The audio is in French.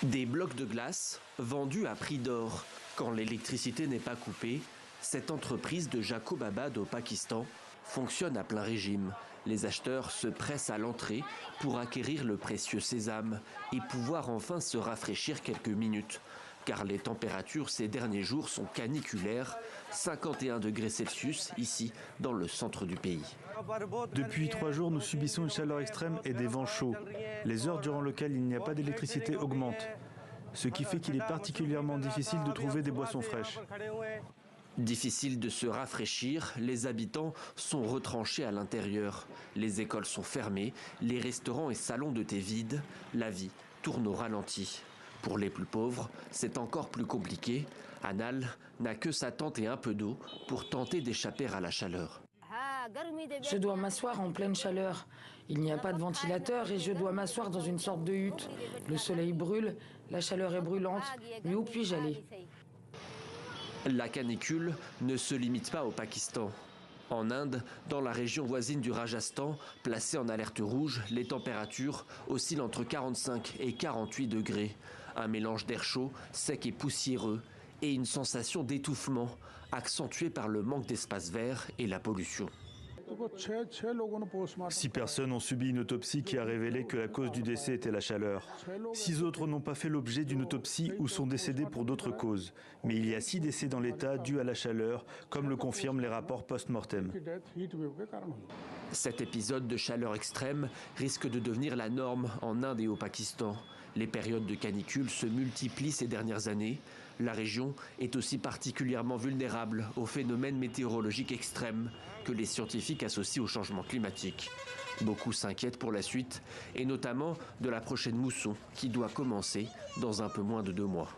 Des blocs de glace vendus à prix d'or. Quand l'électricité n'est pas coupée, cette entreprise de Jacobabad au Pakistan fonctionne à plein régime. Les acheteurs se pressent à l'entrée pour acquérir le précieux sésame et pouvoir enfin se rafraîchir quelques minutes. Car les températures ces derniers jours sont caniculaires, 51 degrés Celsius ici dans le centre du pays. Depuis 3 jours, nous subissons une chaleur extrême et des vents chauds. Les heures durant lesquelles il n'y a pas d'électricité augmentent, ce qui fait qu'il est particulièrement difficile de trouver des boissons fraîches. Difficile de se rafraîchir, les habitants sont retranchés à l'intérieur. Les écoles sont fermées, les restaurants et salons de thé vides, la vie tourne au ralenti. Pour les plus pauvres, c'est encore plus compliqué. Anal n'a que sa tente et un peu d'eau pour tenter d'échapper à la chaleur. Je dois m'asseoir en pleine chaleur. Il n'y a pas de ventilateur et je dois m'asseoir dans une sorte de hutte. Le soleil brûle, la chaleur est brûlante, mais où puis-je aller ? La canicule ne se limite pas au Pakistan. En Inde, dans la région voisine du Rajasthan, placée en alerte rouge, les températures oscillent entre 45 et 48 degrés. Un mélange d'air chaud, sec et poussiéreux et une sensation d'étouffement, accentuée par le manque d'espace vert et la pollution. 6 personnes ont subi une autopsie qui a révélé que la cause du décès était la chaleur. 6 autres n'ont pas fait l'objet d'une autopsie ou sont décédés pour d'autres causes. Mais il y a 6 décès dans l'État dus à la chaleur, comme le confirment les rapports post-mortem. Cet épisode de chaleur extrême risque de devenir la norme en Inde et au Pakistan. Les périodes de canicule se multiplient ces dernières années. La région est aussi particulièrement vulnérable aux phénomènes météorologiques extrêmes que les scientifiques associent au changement climatique. Beaucoup s'inquiètent pour la suite, et notamment de la prochaine mousson qui doit commencer dans un peu moins de 2 mois.